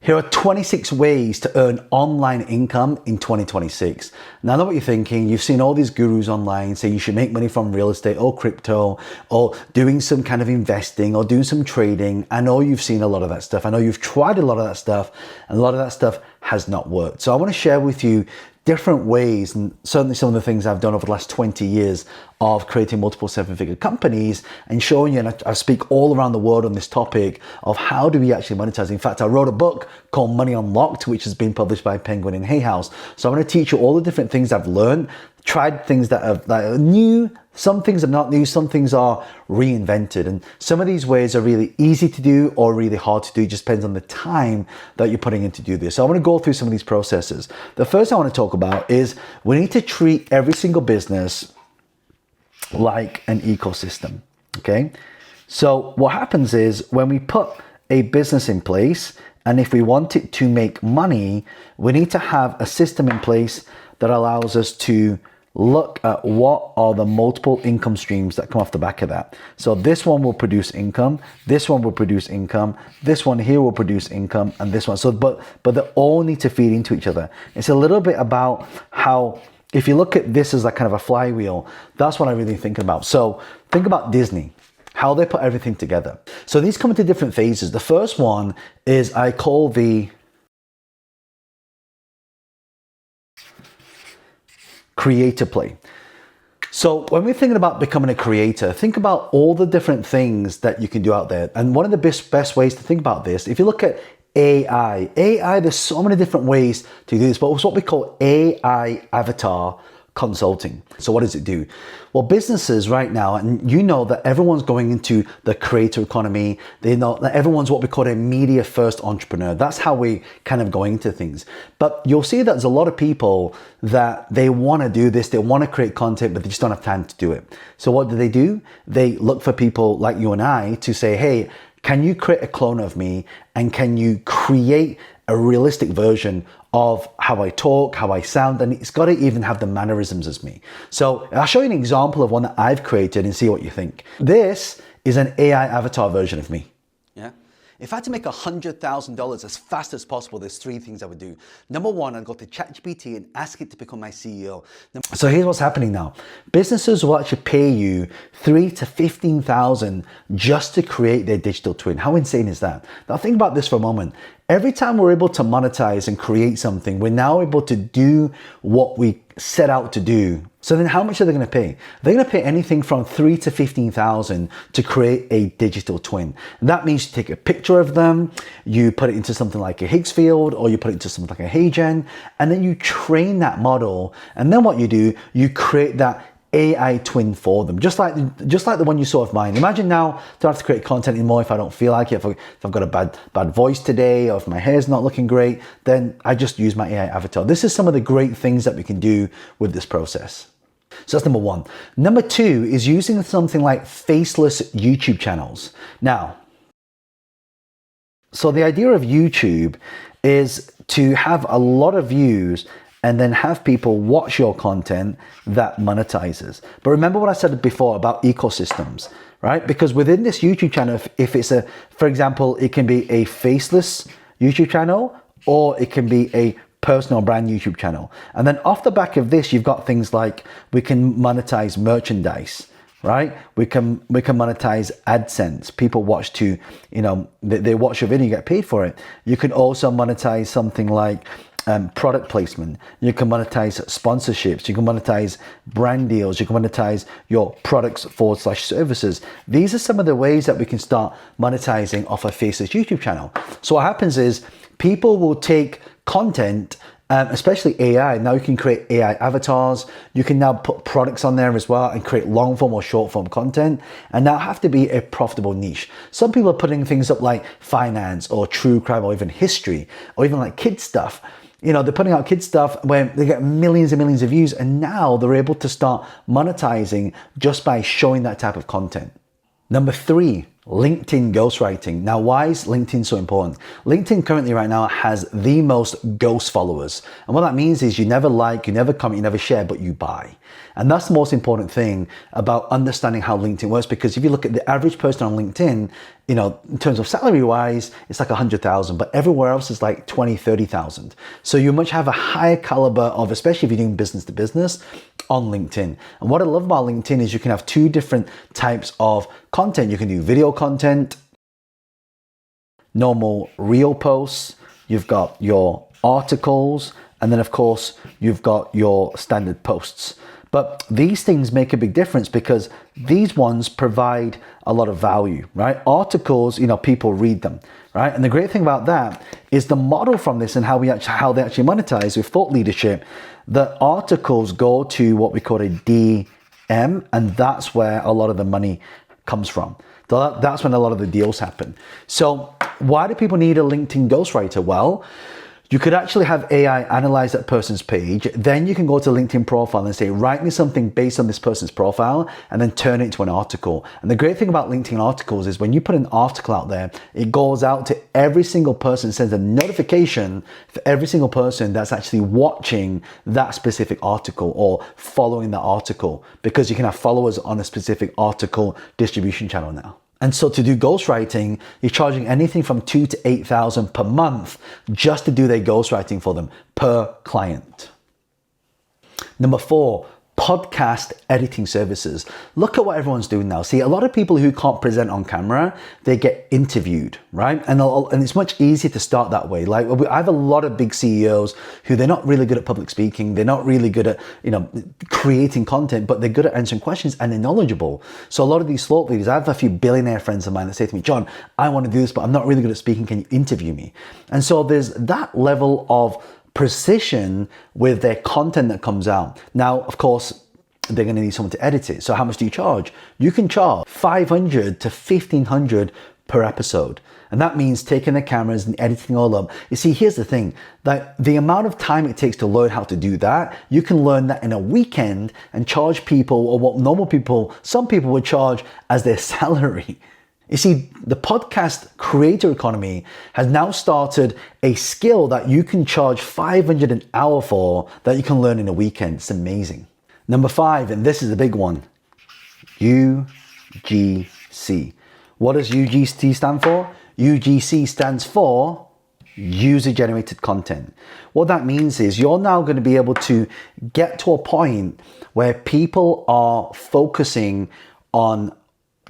Here are 26 ways to earn online income in 2026. Now I know what you're thinking. You've seen all these gurus online say you should make money from real estate or crypto or doing some kind of investing or doing some trading. I know you've seen a lot of that stuff. I know you've tried a lot of that stuff, and a lot of that stuff has not worked. So I want to share with you different ways, and certainly some of the things I've done over the last 20 years of creating multiple seven-figure companies and showing you, and I speak all around the world on this topic of how do we actually monetize. In fact, I wrote a book called Money Unlocked, which has been published by Penguin and Hay House. So I'm going to teach you all the different things I've learned, tried things that are new, some things are not new, some things are reinvented. And some of these ways are really easy to do or really hard to do. It just depends on the time that you're putting in to do this. So I want to go through some of these processes. The first I want to talk about is we need to treat every single business like an ecosystem, okay? So what happens is when we put a business in place, and if we want it to make money, we need to have a system in place that allows us to look at what are the multiple income streams that come off the back of that. So this one will produce income, this one will produce income, this one here will produce income, and this one. So, but they all need to feed into each other. It's a little bit about how, if you look at this as like kind of a flywheel, that's what I really think about. So think about Disney, how they put everything together. So these come into different phases. The first one is I call the creator play. So when we're thinking about becoming a creator, think about all the different things that you can do out there. And one of the best ways to think about this, if you look at AI, there's so many different ways to do this, but it's what we call AI avatar consulting. So what does it do? Well, businesses right now, and you know that everyone's going into the creator economy. They know that everyone's what we call a media first entrepreneur. That's how we kind of going into things. But you'll see that there's a lot of people that they want to do this, they want to create content, but they just don't have time to do it. So what do? They look for people like you and I to say, hey, can you create a clone of me? And can you create a realistic version of how I talk, how I sound, and it's got to even have the mannerisms as me. So I'll show you an example of one that I've created and see what you think. This is an AI avatar version of me. Yeah. If I had to make $100,000 as fast as possible, there's three things I would do. Number one, I'd go to ChatGPT and ask it to become my CEO. So here's what's happening now. Businesses will actually pay you $3,000 to $15,000 just to create their digital twin. How insane is that? Now think about this for a moment. Every time we're able to monetize and create something, we're now able to do what we set out to do. So then how much are they going to pay? They're going to pay anything from $3,000 to $15,000 to create a digital twin. And that means you take a picture of them, you put it into something like a Higgs field, or you put it into something like a HeyGen, and then you train that model. And then what you do, you create that AI twin for them, just like the one you saw of mine. Imagine now, don't have to create content anymore if I don't feel like it. If I've got a bad voice today, or if my hair's not looking great, then I just use my AI avatar. This is some of the great things that we can do with this process. So that's number one. Number two is using something like faceless YouTube channels. Now, so the idea of YouTube is to have a lot of views and then have people watch your content that monetizes. But remember what I said before about ecosystems, right? Because within this YouTube channel, if it's for example, it can be a faceless YouTube channel, or it can be a personal brand YouTube channel. And then off the back of this, you've got things like we can monetize merchandise, right? We can monetize AdSense. People watch to, they watch your video, you get paid for it. You can also monetize something like product placement. You can monetize sponsorships. You can monetize brand deals. You can monetize your products / services. These are some of the ways that we can start monetizing off a faceless YouTube channel. So what happens is people will take content, especially AI. Now you can create AI avatars. You can now put products on there as well and create long form or short form content, and now have to be a profitable niche. Some people are putting things up like finance or true crime or even history or even like kids stuff. They're putting out kids stuff where they get millions and millions of views, and now they're able to start monetizing just by showing that type of content. Number three, LinkedIn ghostwriting. Now, why is LinkedIn so important? LinkedIn currently right now has the most ghost followers. And what that means is you never like, you never comment, you never share, but you buy. And that's the most important thing about understanding how LinkedIn works, because if you look at the average person on LinkedIn, in terms of salary wise, it's like 100,000, but everywhere else is like 20, 30,000. So you much have a higher caliber of, especially if you're doing business to business on LinkedIn. And what I love about LinkedIn is you can have two different types of content. You can do video content, normal reel posts, you've got your articles, and then of course you've got your standard posts. But these things make a big difference because these ones provide a lot of value, right? Articles, people read them, right? And the great thing about that is the model from this and how they actually monetize with thought leadership. The articles go to what we call a DM, and that's where a lot of the money comes from. That's when a lot of the deals happen. So why do people need a LinkedIn ghostwriter? Well, you could actually have AI analyze that person's page. Then you can go to LinkedIn profile and say, write me something based on this person's profile, and then turn it into an article. And the great thing about LinkedIn articles is when you put an article out there, it goes out to every single person, sends a notification for every single person that's actually watching that specific article or following the article, because you can have followers on a specific article distribution channel now. And so to do ghostwriting, you're charging anything from $2,000 to $8,000 per month just to do their ghostwriting for them per client. Number 4, podcast editing services. Look at what everyone's doing now. See, a lot of people who can't present on camera, they get interviewed, right? And it's much easier to start that way. Like, I have a lot of big CEOs who they're not really good at public speaking. They're not really good at, creating content, but they're good at answering questions and they're knowledgeable. So a lot of these thought leaders, I have a few billionaire friends of mine that say to me, John, I want to do this, but I'm not really good at speaking. Can you interview me? And so there's that level of precision with their content that comes out. Now, of course, they're going to need someone to edit it. So how much do you charge? You can charge $500 to $1,500 per episode. And that means taking the cameras and editing all up. You see, here's the thing, that the amount of time it takes to learn how to do that, you can learn that in a weekend and charge people, or what normal people, some people would charge as their salary. You see, the podcast creator economy has now started a skill that you can charge $500 an hour for that you can learn in a weekend. It's amazing. Number 5, and this is a big one, UGC. What does UGC stand for? UGC stands for user-generated content. What that means is you're now going to be able to get to a point where people are focusing on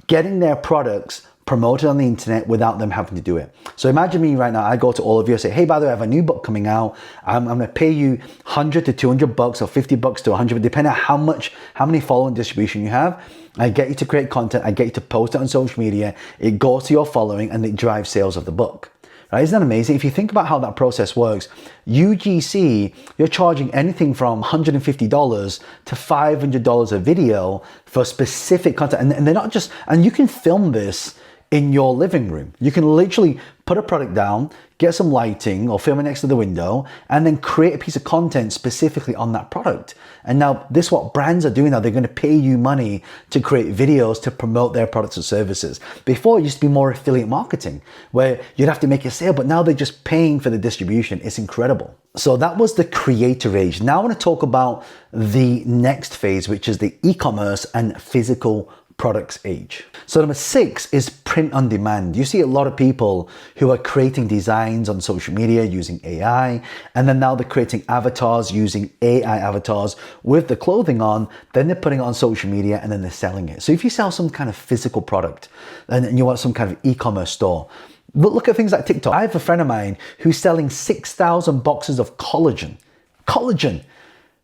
getting their products promoted on the internet without them having to do it. So imagine me right now, I go to all of you and say, hey, by the way, I have a new book coming out. I'm going to pay you $100 to $200 or $50 to $100, depending on how many following distribution you have. I get you to create content. I get you to post it on social media. It goes to your following and it drives sales of the book. Right? Isn't that amazing? If you think about how that process works, UGC, you're charging anything from $150 to $500 a video for specific content. And they're not just, and you can film this in your living room. You can literally put a product down, get some lighting or film it next to the window, and then create a piece of content specifically on that product. And now this is what brands are doing now. They're going to pay you money to create videos to promote their products or services. Before, it used to be more affiliate marketing where you'd have to make a sale, but now they're just paying for the distribution. It's incredible. So that was the creator age. Now I want to talk about the next phase, which is the e-commerce and physical products age. So number 6 is print on demand. You see a lot of people who are creating designs on social media using AI, and then now they're creating avatars using AI avatars with the clothing on, then they're putting it on social media and then they're selling it. So if you sell some kind of physical product and you want some kind of e-commerce store, look at things like TikTok. I have a friend of mine who's selling 6,000 boxes of collagen.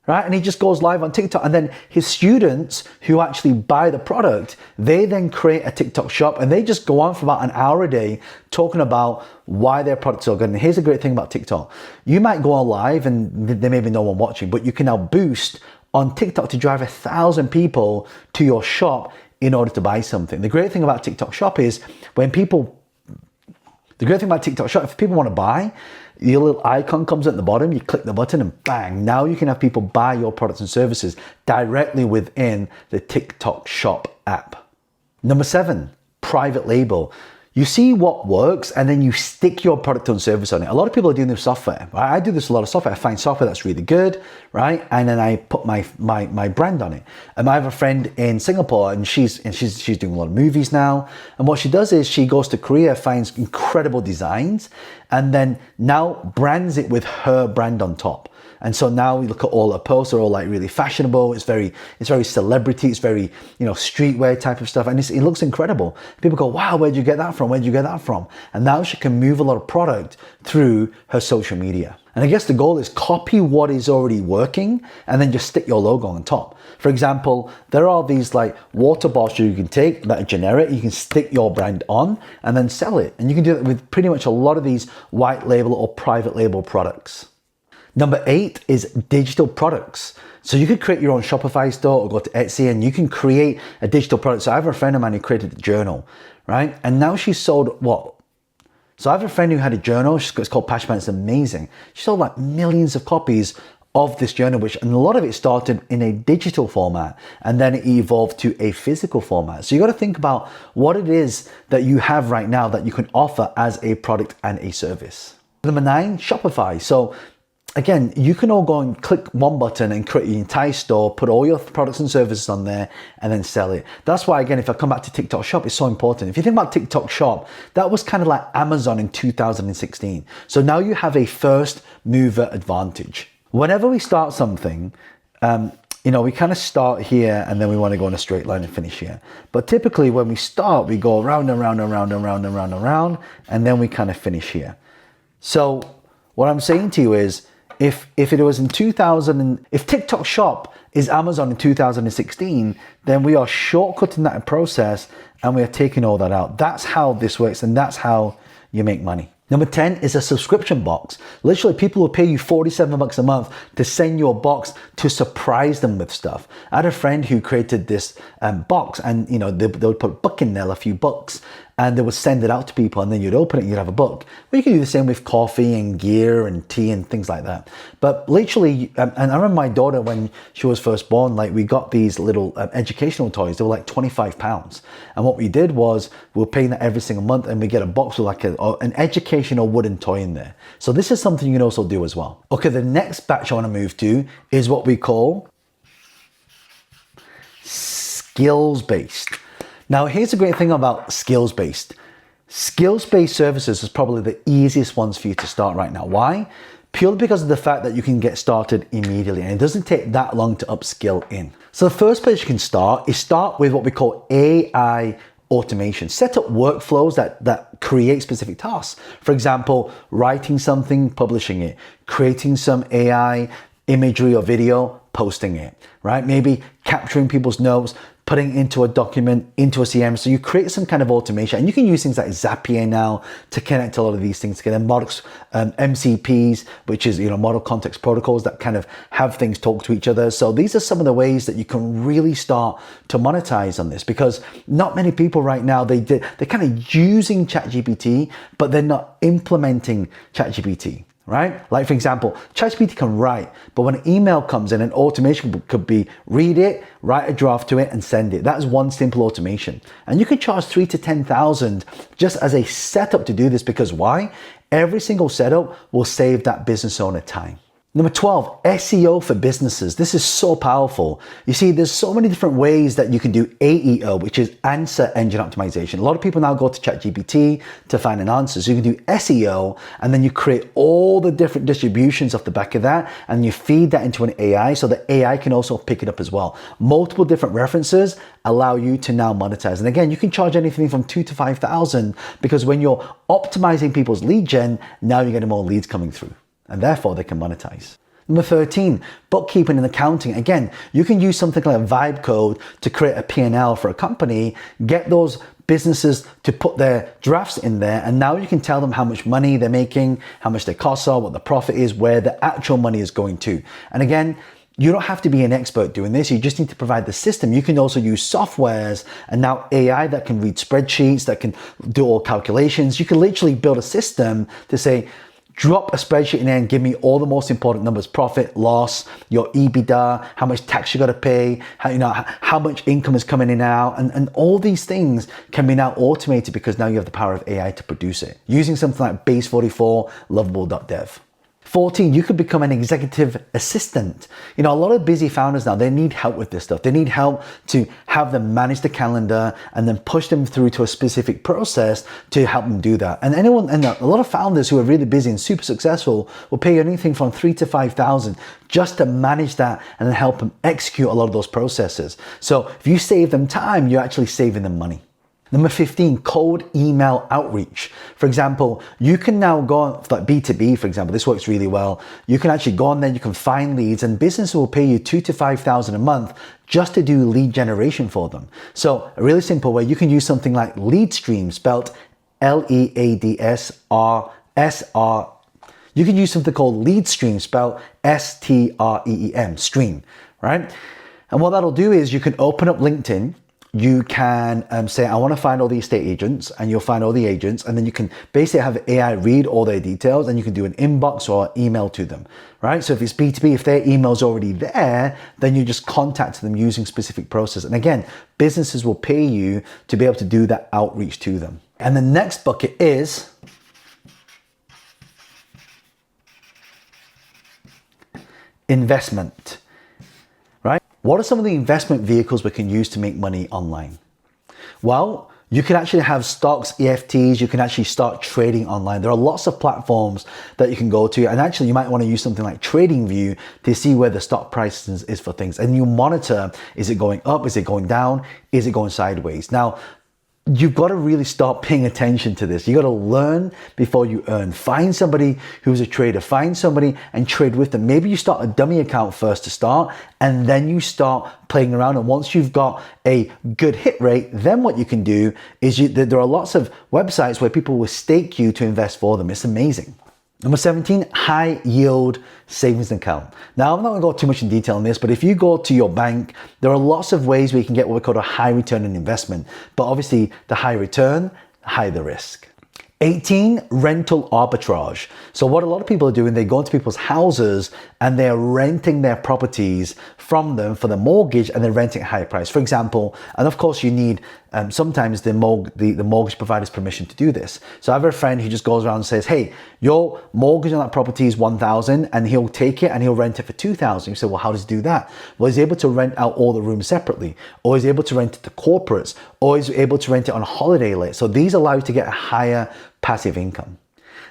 Right? And he just goes live on TikTok, and then his students who actually buy the product, they then create a TikTok shop and they just go on for about an hour a day talking about why their products are good. And here's the great thing about TikTok. You might go on live and there may be no one watching, but you can now boost on TikTok to drive 1,000 people to your shop in order to buy something. The great thing about TikTok shop is if people want to buy, your little icon comes at the bottom, you click the button and bang, now you can have people buy your products and services directly within the TikTok shop app. Number 7, private label. You see what works, and then you stick your product and service on it. A lot of people are doing this with software. Right? I do this with a lot of software. I find software that's really good, right? And then I put my brand on it. And I have a friend in Singapore, and she's doing a lot of movies now. And what she does is she goes to Korea, finds incredible designs, and then now brands it with her brand on top. And so now we look at all her posts are all like really fashionable. It's very celebrity. It's very, streetwear type of stuff. And it looks incredible. People go, wow, where'd you get that from? Where'd you get that from? And now she can move a lot of product through her social media. And I guess the goal is copy what is already working and then just stick your logo on top. For example, there are these like water bottles you can take that are generic. You can stick your brand on and then sell it. And you can do that with pretty much a lot of these white label or private label products. Number 8 is digital products. So you could create your own Shopify store or go to Etsy and you can create a digital product. So I have a friend of mine who created a journal, right? And now she's sold what? So I have a friend who had a journal. It's called Passion. It's amazing. She sold like millions of copies of this journal, and a lot of it started in a digital format and then it evolved to a physical format. So you got to think about what it is that you have right now that you can offer as a product and a service. Number 9, Shopify. So again, you can all go and click one button and create your entire store, put all your products and services on there, and then sell it. That's why, again, if I come back to TikTok Shop, it's so important. If you think about TikTok Shop, that was kind of like Amazon in 2016. So now you have a first mover advantage. Whenever we start something, we kind of start here and then we want to go in a straight line and finish here. But typically when we start, we go around and round and round and round and round and round, and then we kind of finish here. So what I'm saying to you is, if it was in 2000, if TikTok Shop is Amazon in 2016, then we are shortcutting that process and we are taking all that out. That's how this works, and that's how you make money. Number 10 is a subscription box. Literally, people will pay you $47 a month to send you a box to surprise them with stuff. I had a friend who created this box, and they would put a book in there, a few books, and they would send it out to people, and then you'd open it and you'd have a book. Well, you can do the same with coffee and gear and tea and things like that. But literally, and I remember my daughter when she was first born, like we got these little educational toys. They were like £25. And what we did was we were paying that every single month, and we get a box with like an educational wooden toy in there. So this is something you can also do as well. Okay, the next batch I want to move to is what we call skills-based. Now, here's the great thing about skills-based. Skills-based services is probably the easiest ones for you to start right now. Why? Purely because of the fact that you can get started immediately and it doesn't take that long to upskill in. So the first place you can start with what we call AI automation. Set up workflows that create specific tasks. For example, writing something, publishing it, creating some AI imagery or video, posting it, right? Maybe capturing people's notes, putting into a document, into a CRM. So you create some kind of automation, and you can use things like Zapier now to connect a lot of these things together. Models, MCPs, which is model context protocols that kind of have things talk to each other. So these are some of the ways that you can really start to monetize on this, because not many people right now, they're kind of using ChatGPT, but they're not implementing ChatGPT. Right? Like, for example, ChatGPT can write, but when an email comes in, an automation could be read it, write a draft to it, and send it. That is one simple automation. And you can charge $3,000 to $10,000 just as a setup to do this, because why? Every single setup will save that business owner time. Number 12, SEO for businesses. This is so powerful. You see, there's so many different ways that you can do AEO, which is answer engine optimization. A lot of people now go to ChatGPT to find an answer. So you can do SEO, and then you create all the different distributions off the back of that, and you feed that into an AI so the AI can also pick it up as well. Multiple different references allow you to now monetize. And again, you can charge anything from $2,000 to $5,000, because when you're optimizing people's lead gen, now you're getting more leads coming through, and therefore they can monetize. Number 13, bookkeeping and accounting. Again, you can use something like a vibe code to create a P&L for a company, get those businesses to put their drafts in there, and now you can tell them how much money they're making, how much their costs are, what the profit is, where the actual money is going to. And again, you don't have to be an expert doing this. You just need to provide the system. You can also use softwares and now AI that can read spreadsheets, that can do all calculations. You can literally build a system to say, drop a spreadsheet in there and give me all the most important numbers: profit, loss, your EBITDA, how much tax you got to pay, how much income is coming in and out, and all these things can be now automated because now you have the power of AI to produce it using something like Base 44, Lovable.dev. 14, you could become an executive assistant. A lot of busy founders now, they need help with this stuff. They need help to have them manage the calendar and then push them through to a specific process to help them do that. And a lot of founders who are really busy and super successful will pay you anything from $3,000 to $5,000 just to manage that and then help them execute a lot of those processes. So if you save them time, you're actually saving them money. Number 15, cold email outreach. For example, you can now go on, like B2B, for example, this works really well. You can actually go on there, you can find leads, and businesses will pay you $2,000 to $5,000 a month just to do lead generation for them. So a really simple way, you can use something like LeadStream, spelled LeadsRSR. You can use something called LeadStream, spelled STREEM, stream, right? And what that'll do is you can open up LinkedIn. You can say, I want to find all the estate agents, and you'll find all the agents, and then you can basically have AI read all their details, and you can do an inbox or email to them, right? So if it's B2B, if their email's already there, then you just contact them using specific process. And again, businesses will pay you to be able to do that outreach to them. And the next bucket is investment. What are some of the investment vehicles we can use to make money online? Well, you can actually have stocks, EFTs, you can actually start trading online. There are lots of platforms that you can go to, and actually you might want to use something like TradingView to see where the stock price is for things. And you monitor, is it going up, is it going down, is it going sideways? Now, you've got to really start paying attention to this. You got to learn before you earn. Find somebody who's a trader. Find somebody and trade with them. Maybe you start a dummy account first to start, and then you start playing around. And once you've got a good hit rate, then what you can do is there are lots of websites where people will stake you to invest for them. It's amazing. Number 17, high yield savings account. Now, I'm not going to go too much in detail on this, but if you go to your bank, there are lots of ways where you can get what we call a high return on investment. But obviously, the high return, high the risk. 18, rental arbitrage. So what a lot of people are doing, they go into people's houses and they're renting their properties from them for the mortgage, and they're renting at a higher price. For example, and of course you need sometimes the mortgage provider's permission to do this. So I have a friend who just goes around and says, hey, your mortgage on that property is $1,000, and he'll take it and he'll rent it for $2,000. You say, well, how does he do that? Well, he's able to rent out all the rooms separately, or he's able to rent it to corporates, or he's able to rent it on a holiday let. So these allow you to get a higher passive income.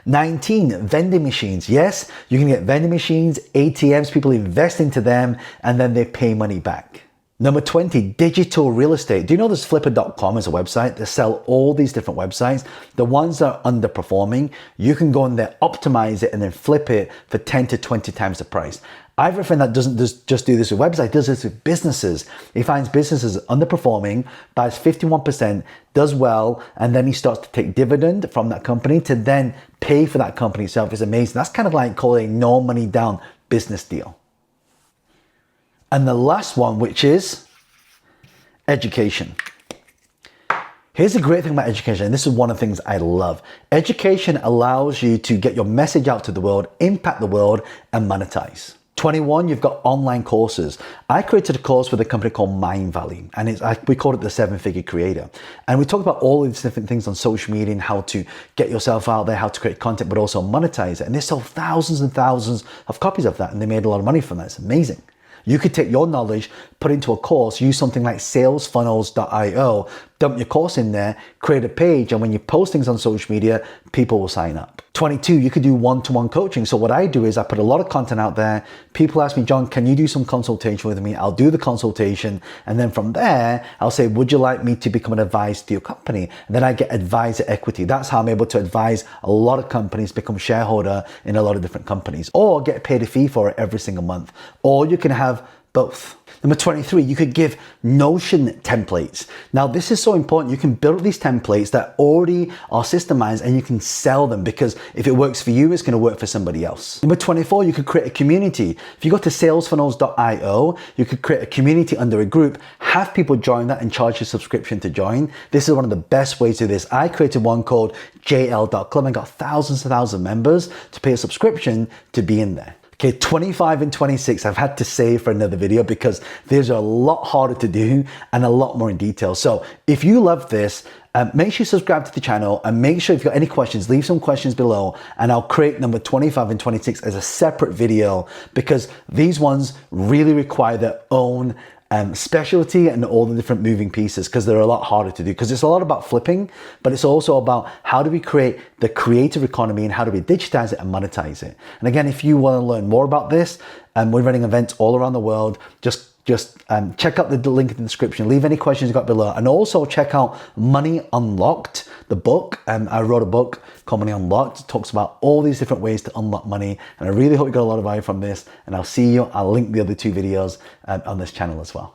19, vending machines. Yes, you can get vending machines, ATMs, people invest into them, and then they pay money back. Number 20, digital real estate. Do you know there's flipper.com as a website? They sell all these different websites. The ones that are underperforming, you can go in there, optimize it, and then flip it for 10 to 20 times the price. I have a friend that doesn't just do this with websites, does this with businesses. He finds businesses underperforming, buys 51%, does well, and then he starts to take dividend from that company to then pay for that company itself. It's amazing. That's kind of like calling no money down business deal. And the last one, which is education. Here's the great thing about education, and this is one of the things I love. Education allows you to get your message out to the world, impact the world, and monetize. 21, you've got online courses. I created a course with a company called Mindvalley, and we called it the 7-Figure Creator. And we talked about all these different things on social media and how to get yourself out there, how to create content, but also monetize it. And they sold thousands and thousands of copies of that, and they made a lot of money from that. It's amazing. You could take your knowledge, put it into a course, use something like salesfunnels.io, dump your course in there, create a page, and when you post things on social media, people will sign up. 22, you could do one-to-one coaching. So what I do is I put a lot of content out there. People ask me, John, can you do some consultation with me? I'll do the consultation. And then from there, I'll say, would you like me to become an advisor to your company? And then I get advisor equity. That's how I'm able to advise a lot of companies, become shareholder in a lot of different companies, or get paid a fee for it every single month. Or you can have both. Number 23, you could give Notion templates. Now, this is so important. You can build these templates that already are systemized and you can sell them, because if it works for you, it's going to work for somebody else. Number 24, you could create a community. If you go to salesfunnels.io, you could create a community under a group, have people join that and charge a subscription to join. This is one of the best ways to do this. I created one called jl.club and got thousands and thousands of members to pay a subscription to be in there. Okay, 25 and 26, I've had to save for another video because these are a lot harder to do and a lot more in detail. So if you love this, make sure you subscribe to the channel, and make sure if you've got any questions, leave some questions below, and I'll create number 25 and 26 as a separate video, because these ones really require their own specialty and all the different moving pieces, because they're a lot harder to do, because it's a lot about flipping, but it's also about how do we create the creative economy and how do we digitize it and monetize it. And again, if you want to learn more about this, we're running events all around the world. Just check out the link in the description, leave any questions you got below, and also check out Money Unlocked, the book. I wrote a book called Money Unlocked. It talks about all these different ways to unlock money, and I really hope you got a lot of value from this, and I'll see you. I'll link the other two videos on this channel as well.